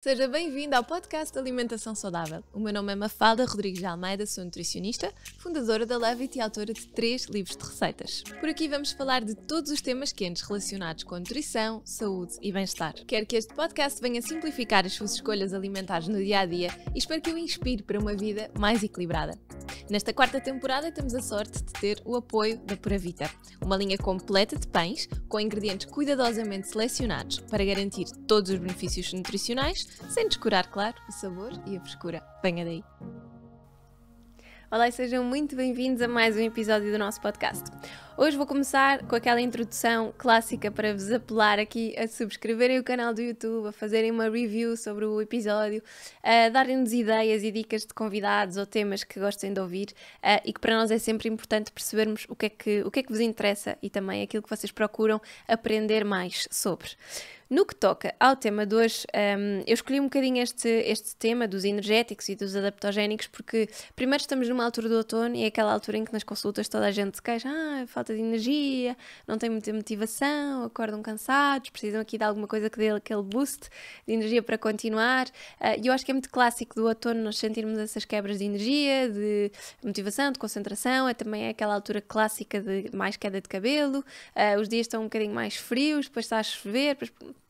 Seja bem-vindo ao podcast de Alimentação Saudável. O meu nome é Mafalda Rodrigues de Almeida, sou nutricionista, fundadora da Levit e autora de 3 livros de receitas. Por aqui vamos falar de todos os temas quentes relacionados com nutrição, saúde e bem-estar. Quero que este podcast venha simplificar as suas escolhas alimentares no dia-a-dia e espero que o inspire para uma vida mais equilibrada. Nesta 4ª temporada temos a sorte de ter o apoio da Pura Vita, uma linha completa de pães com ingredientes cuidadosamente selecionados para garantir todos os benefícios nutricionais, sem descurar, claro, o sabor e a frescura. Venha daí! Olá e sejam muito bem-vindos a mais um episódio do nosso podcast. Hoje vou começar com aquela introdução clássica para vos apelar aqui a subscreverem o canal do YouTube, a fazerem uma review sobre o episódio, a darem-nos ideias e dicas de convidados ou temas que gostem de ouvir e que para nós é sempre importante percebermos o que é que vos interessa e também aquilo que vocês procuram aprender mais sobre. No que toca ao tema de hoje, eu escolhi um bocadinho este tema dos energéticos e dos adaptogénicos porque primeiro estamos numa altura do outono e é aquela altura em que nas consultas toda a gente se queixa, falta de energia, não tem muita motivação, acordam cansados, precisam aqui de alguma coisa que dê aquele boost de energia para continuar. E eu acho que é muito clássico do outono nós sentirmos essas quebras de energia, de motivação, de concentração, também é aquela altura clássica de mais queda de cabelo, os dias estão um bocadinho mais frios, depois está a chover,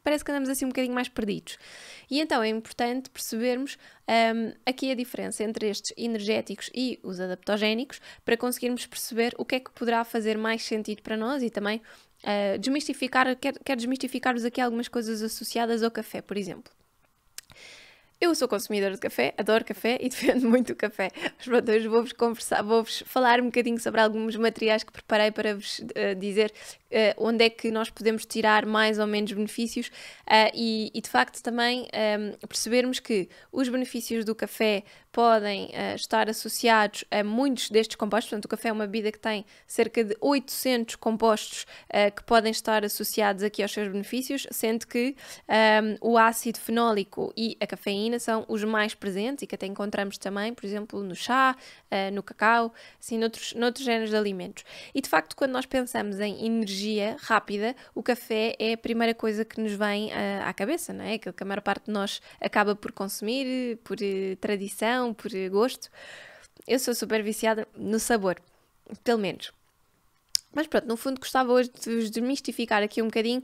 parece que andamos assim um bocadinho mais perdidos. E então é importante percebermos aqui a diferença entre estes energéticos e os adaptogénicos para conseguirmos perceber o que é que poderá fazer mais sentido para nós e também quero desmistificar-vos aqui algumas coisas associadas ao café, por exemplo. Eu sou consumidora de café, adoro café e defendo muito o café. Mas pronto, hoje vou-vos falar um bocadinho sobre alguns materiais que preparei para vos dizer onde é que nós podemos tirar mais ou menos benefícios e de facto também percebermos que os benefícios do café podem estar associados a muitos destes compostos. Portanto, o café é uma bebida que tem cerca de 800 compostos que podem estar associados aqui aos seus benefícios, sendo que o ácido fenólico e a cafeína são os mais presentes e que até encontramos também, por exemplo, no chá, no cacau, assim, noutros géneros de alimentos. E de facto, quando nós pensamos em energia rápida, o café é a primeira coisa que nos vem à cabeça, não é? Aquilo que a maior parte de nós acaba por consumir, por tradição, por gosto. Eu sou super viciada no sabor, pelo menos. Mas pronto, no fundo gostava hoje de vos desmistificar aqui um bocadinho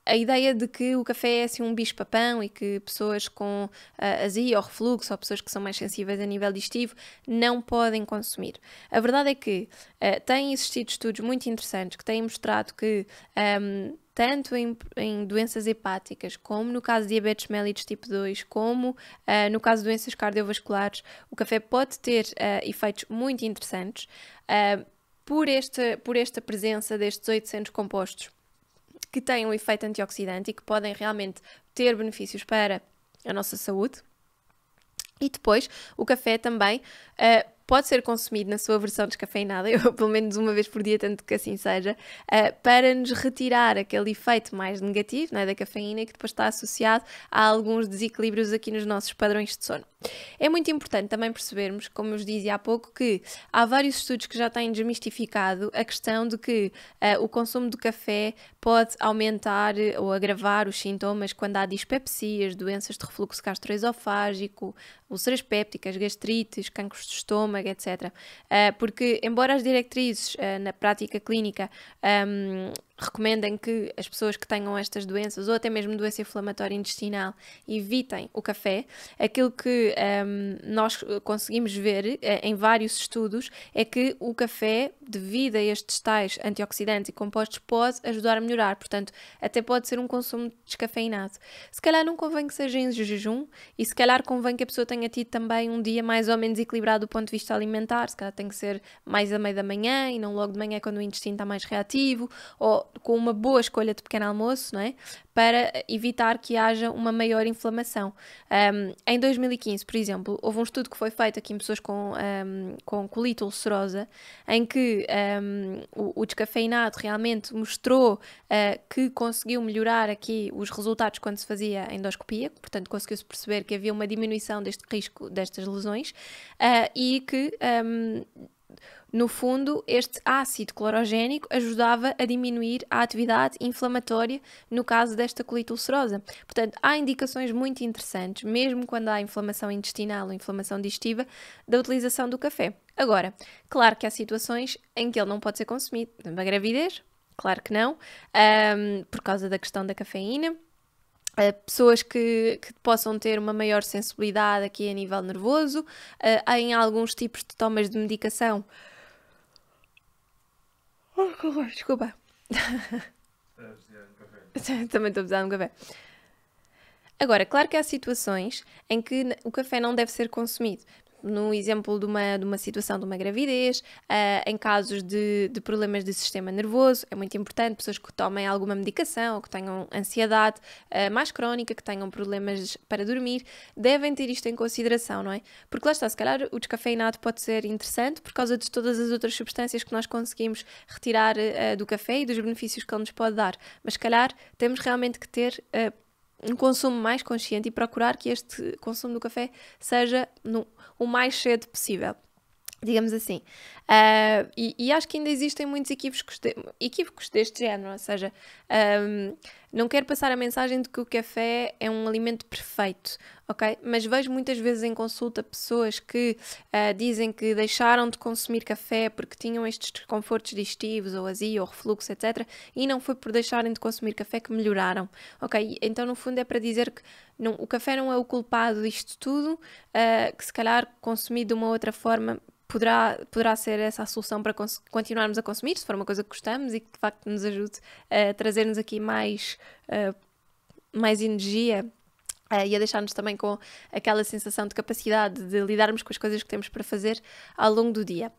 a ideia de que o café é assim um bicho-papão e que pessoas com azia ou refluxo ou pessoas que são mais sensíveis a nível digestivo não podem consumir. A verdade é que têm existido estudos muito interessantes que têm mostrado que tanto em doenças hepáticas, como no caso de diabetes mellitus tipo 2, como no caso de doenças cardiovasculares, o café pode ter efeitos muito interessantes por esta presença destes 800 compostos que têm um efeito antioxidante e que podem realmente ter benefícios para a nossa saúde. E depois, o café também pode ser consumido na sua versão descafeinada, eu pelo menos uma vez por dia tento que assim seja, para nos retirar aquele efeito mais negativo, não é, da cafeína, que depois está associado a alguns desequilíbrios aqui nos nossos padrões de sono. É muito importante também percebermos, como eu vos dizia há pouco, que há vários estudos que já têm desmistificado a questão de que o consumo de café pode aumentar ou agravar os sintomas quando há dispepsias, doenças de refluxo gastroesofágico, úlceras pépticas, gastrites, cancros de estômago, etc. Porque, embora as diretrizes na prática clínica recomendem que as pessoas que tenham estas doenças ou até mesmo doença inflamatória intestinal evitem o café, aquilo que nós conseguimos ver em vários estudos é que o café, devido a estes tais antioxidantes e compostos, pode ajudar a melhorar, portanto até pode ser um consumo descafeinado. Se calhar não convém que seja em jejum e se calhar convém que a pessoa tenha tido também um dia mais ou menos equilibrado do ponto de vista alimentar, se calhar tem que ser mais a meio da manhã e não logo de manhã quando o intestino está mais reativo, ou com uma boa escolha de pequeno almoço, não é? Para evitar que haja uma maior inflamação. Em 2015, por exemplo, houve um estudo que foi feito aqui em pessoas com colite ulcerosa, em que o descafeinado realmente mostrou que conseguiu melhorar aqui os resultados quando se fazia a endoscopia, portanto conseguiu-se perceber que havia uma diminuição deste risco destas lesões e que no fundo, este ácido clorogénico ajudava a diminuir a atividade inflamatória no caso desta colite ulcerosa. Portanto, há indicações muito interessantes, mesmo quando há inflamação intestinal ou inflamação digestiva, da utilização do café. Agora, claro que há situações em que ele não pode ser consumido. Na gravidez, claro que não, por causa da questão da cafeína. Pessoas que possam ter uma maior sensibilidade aqui a nível nervoso, em alguns tipos de tomas de medicação. Desculpa. Também estou a precisar de um café. Agora, claro que há situações em que o café não deve ser consumido. No exemplo de uma situação de uma gravidez, em casos de problemas de sistema nervoso, é muito importante pessoas que tomem alguma medicação ou que tenham ansiedade mais crónica, que tenham problemas para dormir, devem ter isto em consideração, não é? Porque lá está, se calhar o descafeinado pode ser interessante por causa de todas as outras substâncias que nós conseguimos retirar do café e dos benefícios que ele nos pode dar, mas se calhar temos realmente que ter um consumo mais consciente e procurar que este consumo do café seja o mais cedo possível, digamos assim. E acho que ainda existem muitos equívocos deste género, ou seja, não quero passar a mensagem de que o café é um alimento perfeito, ok? Mas vejo muitas vezes em consulta pessoas que dizem que deixaram de consumir café porque tinham estes desconfortos digestivos, ou azia, ou refluxo, etc. E não foi por deixarem de consumir café que melhoraram, ok? Então, no fundo, é para dizer que o café não é o culpado disto tudo, que se calhar consumido de uma outra forma poderá ser essa a solução para continuarmos a consumir, se for uma coisa que gostamos e que de facto nos ajude a trazer-nos aqui mais energia e a deixar-nos também com aquela sensação de capacidade de lidarmos com as coisas que temos para fazer ao longo do dia.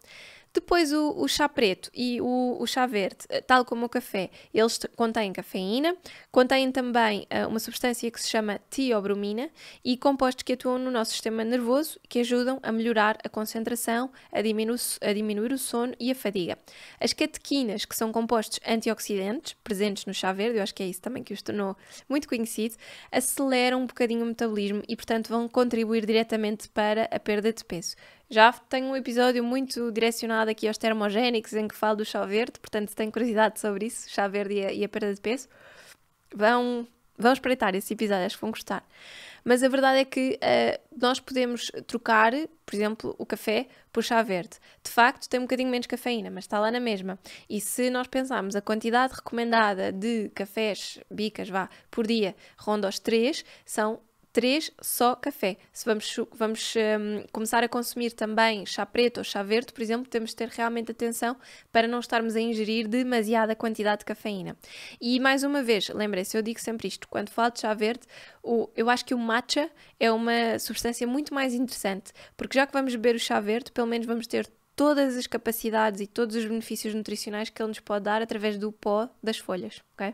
Depois o chá preto e o chá verde, tal como o café, eles contêm cafeína, contêm também uma substância que se chama tiobromina e compostos que atuam no nosso sistema nervoso que ajudam a melhorar a concentração, a diminuir o sono e a fadiga. As catequinas, que são compostos antioxidantes presentes no chá verde, eu acho que é isso também que os tornou muito conhecido, aceleram um bocadinho o metabolismo e, portanto, vão contribuir diretamente para a perda de peso. Já tenho um episódio muito direcionado aqui aos termogénicos em que falo do chá verde, portanto, se têm curiosidade sobre isso, chá verde e a perda de peso, vão espreitar esse episódio, acho que vão gostar. Mas a verdade é que nós podemos trocar, por exemplo, o café por chá verde. De facto, tem um bocadinho menos cafeína, mas está lá na mesma. E se nós pensarmos a quantidade recomendada de cafés, bicas, por dia, ronda aos 3, são 3 só café. Se vamos começar a consumir também chá preto ou chá verde, por exemplo, temos de ter realmente atenção para não estarmos a ingerir demasiada quantidade de cafeína. E mais uma vez, lembrem-se, eu digo sempre isto, quando falo de chá verde, eu acho que o matcha é uma substância muito mais interessante, porque já que vamos beber o chá verde, pelo menos vamos ter todas as capacidades e todos os benefícios nutricionais que ele nos pode dar através do pó das folhas, ok?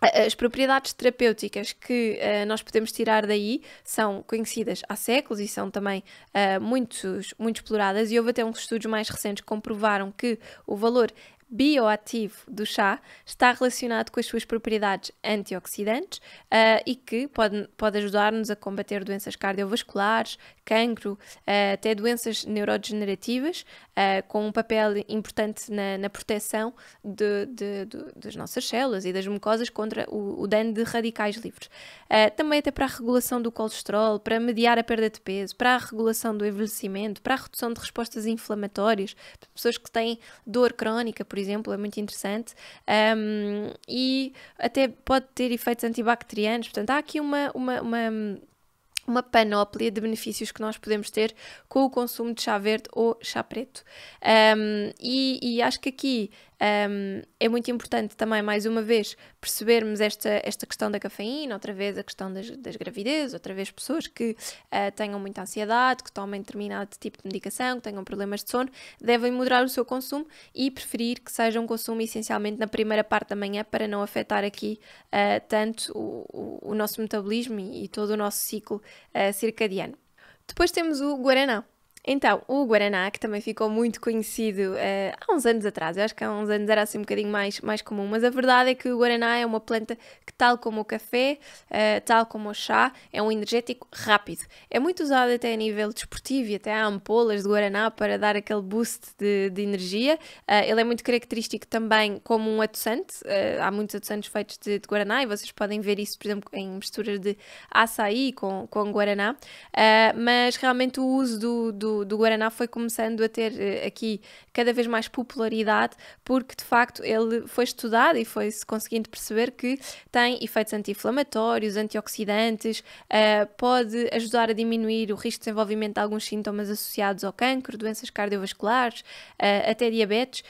As propriedades terapêuticas que nós podemos tirar daí são conhecidas há séculos e são também muito exploradas, e houve até uns estudos mais recentes que comprovaram que o valor bioativo do chá está relacionado com as suas propriedades antioxidantes e que pode ajudar-nos a combater doenças cardiovasculares, cancro, até doenças neurodegenerativas, com um papel importante na proteção das nossas células e das mucosas contra o dano de radicais livres. Também até para a regulação do colesterol, para mediar a perda de peso, para a regulação do envelhecimento, para a redução de respostas inflamatórias, pessoas que têm dor crónica, por exemplo, é muito interessante, e até pode ter efeitos antibacterianos. Portanto, há aqui uma panóplia de benefícios que nós podemos ter com o consumo de chá verde ou chá preto. E acho que aqui é muito importante também, mais uma vez, percebermos esta questão da cafeína, outra vez a questão das gravidezes, outra vez pessoas que tenham muita ansiedade, que tomem determinado tipo de medicação, que tenham problemas de sono, devem moderar o seu consumo e preferir que seja um consumo essencialmente na primeira parte da manhã para não afetar aqui tanto o nosso metabolismo e todo o nosso ciclo circadiano. Depois temos o guaraná. Então, o guaraná, que também ficou muito conhecido há uns anos atrás, eu acho que há uns anos era assim um bocadinho mais comum, mas a verdade é que o guaraná é uma planta que, tal como o café, tal como o chá, é um energético rápido. É muito usado até a nível desportivo e até há ampolas de guaraná para dar aquele boost de energia. Ele é muito característico também como um adoçante, há muitos adoçantes feitos de guaraná e vocês podem ver isso, por exemplo, em misturas de açaí com guaraná, mas realmente o uso do guaraná foi começando a ter aqui cada vez mais popularidade, porque de facto ele foi estudado e foi-se conseguindo perceber que tem efeitos anti-inflamatórios, antioxidantes, pode ajudar a diminuir o risco de desenvolvimento de alguns sintomas associados ao cancro, doenças cardiovasculares, até diabetes,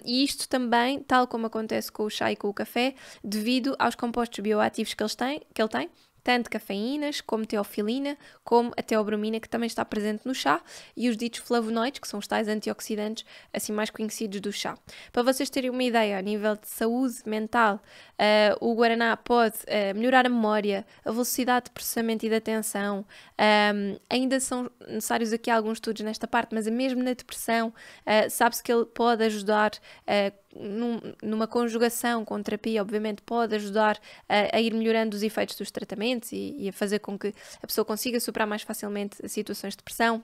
e isto também, tal como acontece com o chá e com o café, devido aos compostos bioativos que ele tem, tanto cafeínas, como teofilina, como a teobromina, que também está presente no chá, e os ditos flavonoides, que são os tais antioxidantes assim mais conhecidos do chá. Para vocês terem uma ideia, a nível de saúde mental, o guaraná pode melhorar a memória, a velocidade de processamento e de atenção. Ainda são necessários aqui alguns estudos nesta parte, mas mesmo na depressão, sabe-se que ele pode ajudar numa conjugação com terapia, obviamente pode ajudar a ir melhorando os efeitos dos tratamentos e a fazer com que a pessoa consiga superar mais facilmente situações de depressão.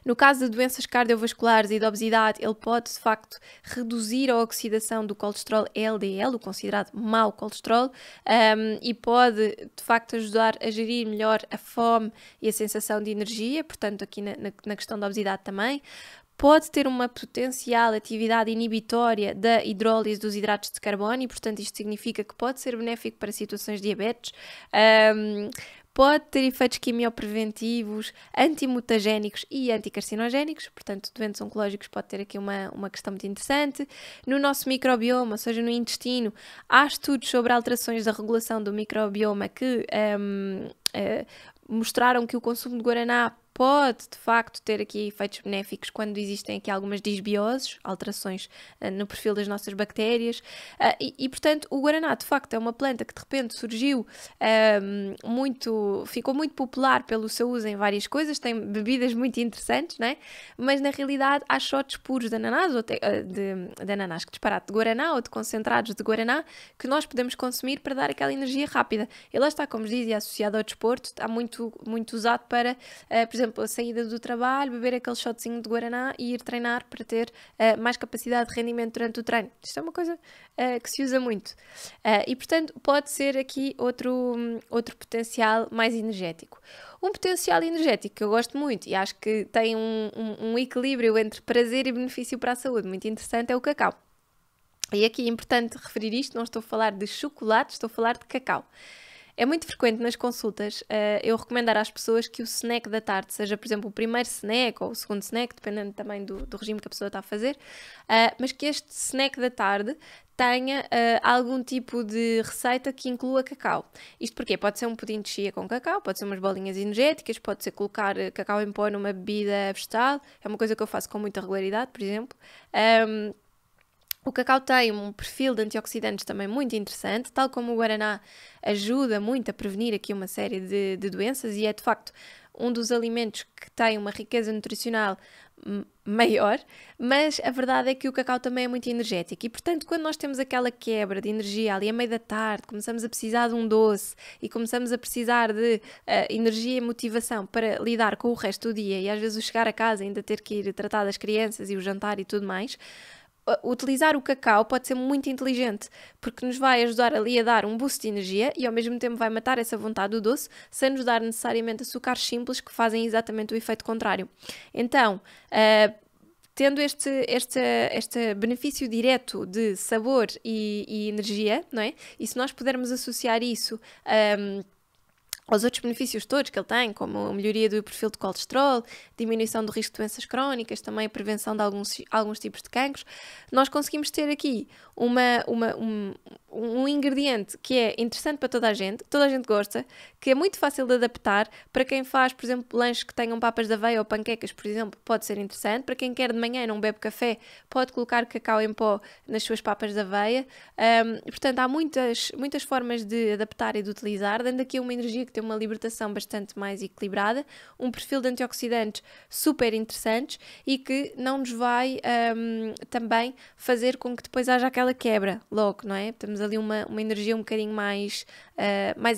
No caso de doenças cardiovasculares e de obesidade, ele pode de facto reduzir a oxidação do colesterol LDL, o considerado mau colesterol, e pode de facto ajudar a gerir melhor a fome e a sensação de energia, portanto aqui na questão da obesidade também. Pode ter uma potencial atividade inibitória da hidrólise dos hidratos de carbono e, portanto, isto significa que pode ser benéfico para situações de diabetes. Pode ter efeitos quimiopreventivos, antimutagénicos e anticarcinogénicos, portanto, doentes oncológicos pode ter aqui uma questão muito interessante. No nosso microbioma, ou seja, no intestino, há estudos sobre alterações da regulação do microbioma que mostraram que o consumo de guaraná pode, de facto, ter aqui efeitos benéficos quando existem aqui algumas disbioses, alterações no perfil das nossas bactérias, e, portanto, o guaraná, de facto, é uma planta que, de repente, surgiu ficou muito popular pelo seu uso em várias coisas, tem bebidas muito interessantes, né? Mas, na realidade, há shots puros de ananás, ou de ananás, que disparate, de guaraná ou de concentrados de guaraná, que nós podemos consumir para dar aquela energia rápida. E lá está, como dizia, associado ao desporto, está muito usado para, por exemplo, a saída do trabalho, beber aquele shotzinho de guaraná e ir treinar para ter mais capacidade de rendimento durante o treino. Isto é uma coisa que se usa muito. E, portanto, pode ser aqui outro potencial mais energético. Um potencial energético que eu gosto muito e acho que tem um equilíbrio entre prazer e benefício para a saúde muito interessante é o cacau. E aqui é importante referir isto, não estou a falar de chocolate, estou a falar de cacau. É muito frequente nas consultas eu recomendar às pessoas que o snack da tarde seja, por exemplo, o primeiro snack ou o segundo snack, dependendo também do regime que a pessoa está a fazer, mas que este snack da tarde tenha algum tipo de receita que inclua cacau. Isto porque pode ser um pudim de chia com cacau, pode ser umas bolinhas energéticas, pode ser colocar cacau em pó numa bebida vegetal, é uma coisa que eu faço com muita regularidade, por exemplo. O cacau tem um perfil de antioxidantes também muito interessante, tal como o guaraná ajuda muito a prevenir aqui uma série de doenças e é de facto um dos alimentos que tem uma riqueza nutricional maior, mas a verdade é que o cacau também é muito energético e, portanto, quando nós temos aquela quebra de energia ali a meio da tarde, começamos a precisar de um doce e começamos a precisar de energia e motivação para lidar com o resto do dia e às vezes o chegar a casa ainda ter que ir tratar das crianças e o jantar e tudo mais, utilizar o cacau pode ser muito inteligente, porque nos vai ajudar ali a dar um boost de energia e ao mesmo tempo vai matar essa vontade do doce, sem nos dar necessariamente açúcares simples que fazem exatamente o efeito contrário. Então, tendo este benefício direto de sabor e energia, não é? E se nós pudermos associar isso aos outros benefícios todos que ele tem, como a melhoria do perfil de colesterol, diminuição do risco de doenças crónicas, também a prevenção de alguns tipos de cancros, nós conseguimos ter aqui um ingrediente que é interessante para toda a gente gosta, que é muito fácil de adaptar. Para quem faz, por exemplo, lanches que tenham papas de aveia ou panquecas, por exemplo, pode ser interessante. Para quem quer de manhã e não bebe café, pode colocar cacau em pó nas suas papas de aveia. Portanto, há muitas formas de adaptar e de utilizar, dando aqui uma energia que tem uma libertação bastante mais equilibrada, um perfil de antioxidantes super interessantes e que não nos vai também fazer com que depois haja aquela quebra logo, não é? Temos ali uma energia um bocadinho mais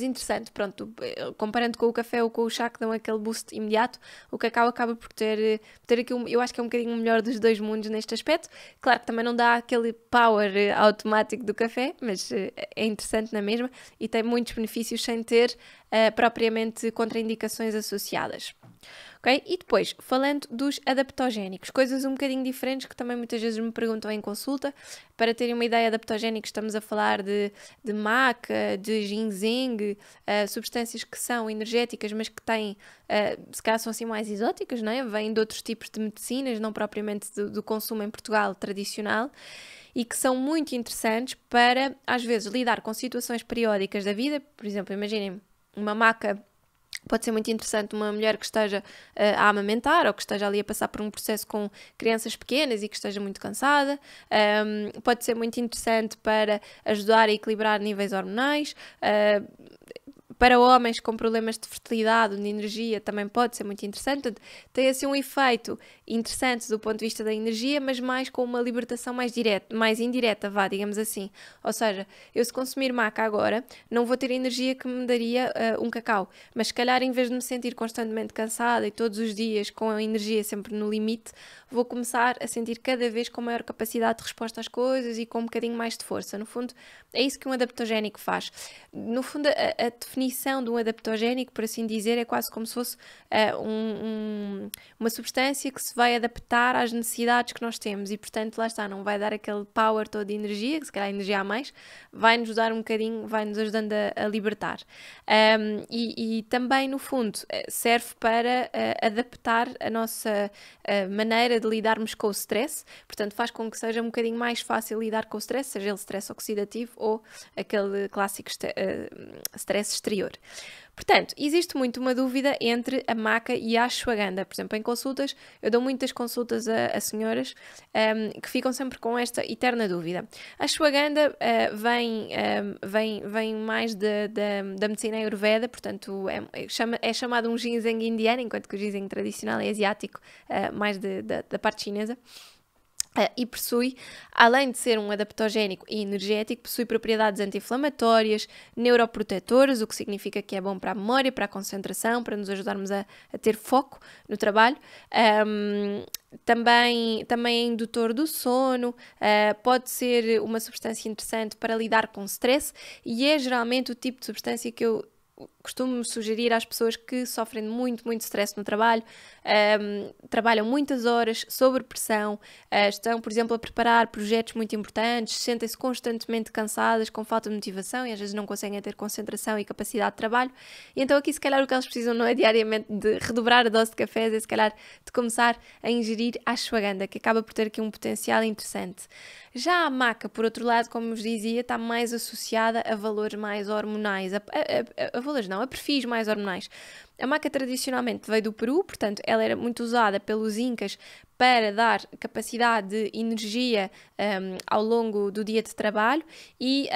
interessante. Pronto, comparando com o café ou com o chá que dão aquele boost imediato, o cacau acaba por ter aqui, eu acho que é um bocadinho melhor dos dois mundos neste aspecto. Claro que também não dá aquele power automático do café, mas é interessante na mesma e tem muitos benefícios sem ter propriamente contraindicações associadas. Okay? E depois, falando dos adaptogénicos, coisas um bocadinho diferentes que também muitas vezes me perguntam em consulta. Para terem uma ideia, adaptogénicos estamos a falar de maca, de ginseng, substâncias que são energéticas, mas que têm, se calhar são assim mais exóticas, não é? Vêm de outros tipos de medicinas, não propriamente do consumo em Portugal tradicional, e que são muito interessantes para, às vezes, lidar com situações periódicas da vida. Por exemplo, imaginem uma maca. Pode ser muito interessante uma mulher que esteja a amamentar ou que esteja ali a passar por um processo com crianças pequenas e que esteja muito cansada. Pode ser muito interessante para ajudar a equilibrar níveis hormonais. Para homens com problemas de fertilidade, de energia, também pode ser muito interessante. Tem assim um efeito interessante do ponto de vista da energia, mas mais com uma libertação mais indireta, digamos assim. Ou seja, eu se consumir maca agora, não vou ter a energia que me daria um cacau. Mas se calhar, em vez de me sentir constantemente cansada e todos os dias com a energia sempre no limite, vou começar a sentir cada vez com maior capacidade de resposta às coisas e com um bocadinho mais de força. No fundo, é isso que um adaptogénico faz. No fundo, a definição de um adaptogénico, por assim dizer, é quase como se fosse uma substância que se vai adaptar às necessidades que nós temos e, portanto, lá está, não vai dar aquele power todo de energia, que se calhar energia a mais, vai-nos dar um bocadinho, vai-nos ajudando a libertar. E também, no fundo, serve para adaptar a nossa maneira de lidarmos com o stress, portanto, faz com que seja um bocadinho mais fácil lidar com o stress, seja ele stress oxidativo ou aquele clássico stress exterior. Portanto, existe muito uma dúvida entre a maca e a ashwagandha. Por exemplo, em consultas, eu dou muitas consultas a senhoras que ficam sempre com esta eterna dúvida. A ashwagandha vem mais da medicina ayurveda, portanto, é chamado um ginseng indiano, enquanto que o ginseng tradicional é asiático, mais da parte chinesa. E possui, além de ser um adaptogénico e energético, possui propriedades anti-inflamatórias, neuroprotetoras, o que significa que é bom para a memória, para a concentração, para nos ajudarmos a ter foco no trabalho. Também é indutor do sono, pode ser uma substância interessante para lidar com stress e é geralmente o tipo de substância que eu costumo sugerir às pessoas que sofrem de muito stress no trabalho, trabalham muitas horas sob pressão, estão, por exemplo, a preparar projetos muito importantes, sentem-se constantemente cansadas, com falta de motivação e às vezes não conseguem ter concentração e capacidade de trabalho. E então aqui se calhar o que elas precisam não é diariamente de redobrar a dose de cafés, é se calhar de começar a ingerir a ashwagandha, que acaba por ter aqui um potencial interessante. Já a maca, por outro lado, como vos dizia, está mais associada a valores mais hormonais, a perfis mais hormonais. A maca tradicionalmente veio do Peru, portanto ela era muito usada pelos incas para dar capacidade de energia ao longo do dia de trabalho e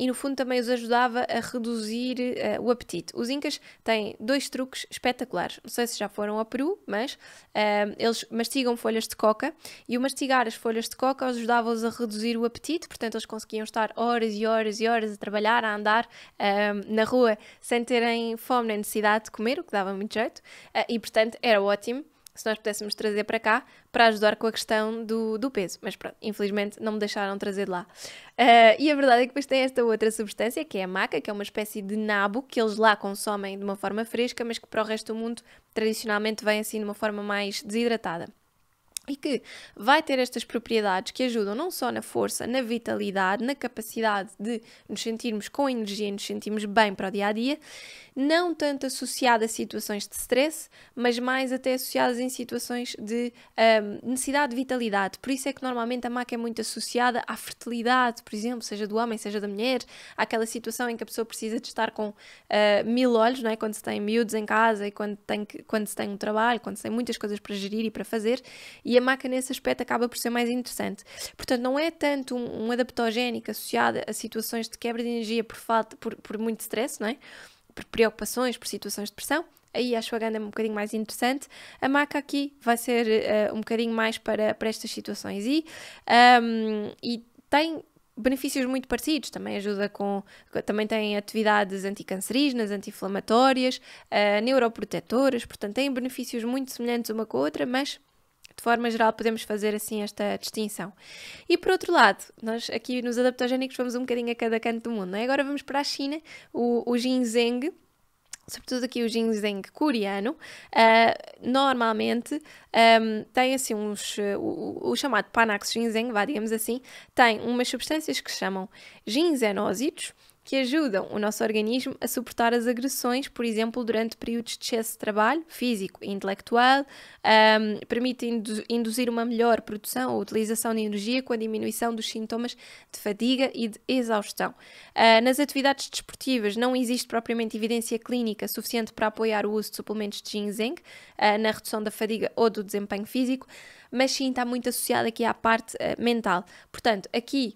no fundo também os ajudava a reduzir o apetite. Os incas têm 2 truques espetaculares, não sei se já foram ao Peru, mas eles mastigam folhas de coca e o mastigar as folhas de coca ajudava-os a reduzir o apetite, portanto eles conseguiam estar horas e horas e horas a trabalhar, a andar na rua sem terem fome nem necessidade de comer, o que dava muito jeito, e portanto era ótimo se nós pudéssemos trazer para cá para ajudar com a questão do peso, mas pronto, infelizmente não me deixaram trazer de lá. E a verdade é que depois tem esta outra substância que é a maca, que é uma espécie de nabo que eles lá consomem de uma forma fresca, mas que para o resto do mundo tradicionalmente vem assim de uma forma mais desidratada. e que vai ter estas propriedades que ajudam não só na força, na vitalidade, na capacidade de nos sentirmos com energia e nos sentirmos bem para o dia-a-dia, não tanto associada a situações de stress, mas mais até associadas em situações de necessidade de vitalidade. Por isso é que normalmente a maca é muito associada à fertilidade, por exemplo, seja do homem, seja da mulher, àquela situação em que a pessoa precisa de estar com 1000 olhos, não é? Quando se tem miúdos em casa e quando se tem um trabalho, quando se tem muitas coisas para gerir e para fazer, e a maca nesse aspecto acaba por ser mais interessante. Portanto, não é tanto um adaptogénico associado a situações de quebra de energia por muito stress, não é? Por preocupações, por situações de pressão. Aí a ashwagandha é um bocadinho mais interessante. A maca aqui vai ser um bocadinho mais para estas situações. E tem benefícios muito parecidos, também também tem atividades anticancerígenas, anti-inflamatórias, neuroprotetoras, portanto tem benefícios muito semelhantes uma com a outra, mas de forma geral podemos fazer assim esta distinção. E por outro lado, nós aqui nos adaptogénicos vamos um bocadinho a cada canto do mundo, não é? Agora vamos para a China, o ginseng, sobretudo aqui o ginseng coreano, normalmente tem assim o chamado Panax ginseng, digamos assim, tem umas substâncias que se chamam ginsenósidos, que ajudam o nosso organismo a suportar as agressões, por exemplo, durante períodos de excesso de trabalho físico e intelectual, permite induzir uma melhor produção ou utilização de energia com a diminuição dos sintomas de fadiga e de exaustão. Nas atividades desportivas não existe propriamente evidência clínica suficiente para apoiar o uso de suplementos de ginseng na redução da fadiga ou do desempenho físico, mas sim está muito associado aqui à parte mental. Portanto, aqui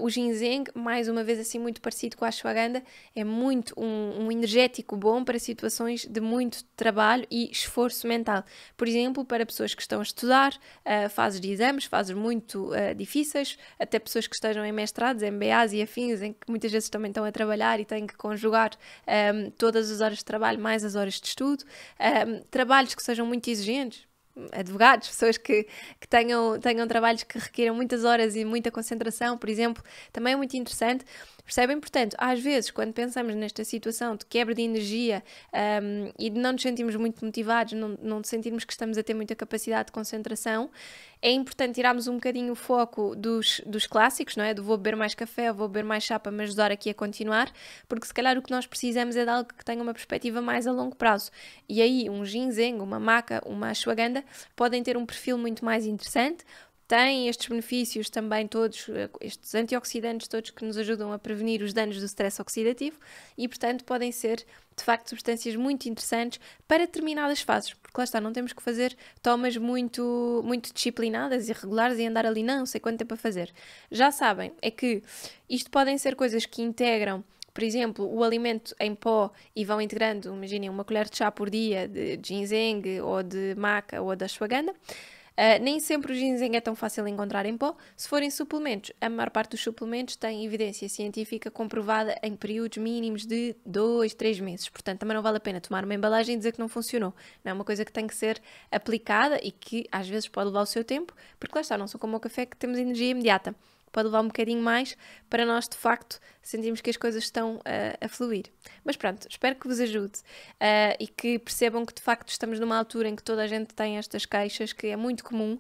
o ginseng, mais uma vez assim muito parecido com a ashwagandha, é muito um energético bom para situações de muito trabalho e esforço mental. Por exemplo, para pessoas que estão a estudar, fases de exames, fases muito difíceis, até pessoas que estejam em mestrados, MBAs e afins, em que muitas vezes também estão a trabalhar e têm que conjugar todas as horas de trabalho mais as horas de estudo, trabalhos que sejam muito exigentes, advogados, pessoas que tenham trabalhos que requeram muitas horas e muita concentração, por exemplo, também é muito interessante. Percebem? Portanto, às vezes, quando pensamos nesta situação de quebra de energia e de não nos sentirmos muito motivados, não sentirmos que estamos a ter muita capacidade de concentração, é importante tirarmos um bocadinho o foco dos clássicos, não é? Do vou beber mais café, vou beber mais chá para me ajudar aqui a continuar, porque se calhar o que nós precisamos é de algo que tenha uma perspectiva mais a longo prazo. E aí um ginseng, uma maca, uma ashwagandha podem ter um perfil muito mais interessante, têm estes benefícios também todos, estes antioxidantes todos que nos ajudam a prevenir os danos do stress oxidativo e, portanto, podem ser, de facto, substâncias muito interessantes para determinadas fases, porque lá está, não temos que fazer tomas muito, muito disciplinadas e regulares e andar ali não sei quanto tempo a fazer. Já sabem, é que isto podem ser coisas que integram, por exemplo, o alimento em pó e vão integrando, imaginem, uma colher de chá por dia de ginseng ou de maca ou de ashwagandha. Nem sempre o ginseng é tão fácil de encontrar em pó. Se forem suplementos, a maior parte dos suplementos tem evidência científica comprovada em períodos mínimos de 2, 3 meses. Portanto, também não vale a pena tomar uma embalagem e dizer que não funcionou. Não é uma coisa que tem que ser aplicada e que às vezes pode levar o seu tempo, porque lá está, não são como o café que temos energia imediata. Pode levar um bocadinho mais para nós, de facto, sentirmos que as coisas estão a fluir. Mas pronto, espero que vos ajude e que percebam que, de facto, estamos numa altura em que toda a gente tem estas queixas, que é muito comum.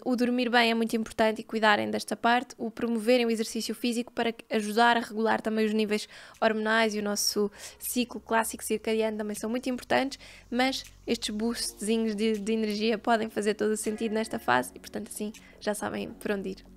O dormir bem é muito importante e cuidarem desta parte. O promoverem o exercício físico para ajudar a regular também os níveis hormonais e o nosso ciclo clássico circadiano também são muito importantes, mas estes boostzinhos de energia podem fazer todo o sentido nesta fase e, portanto, assim, já sabem por onde ir.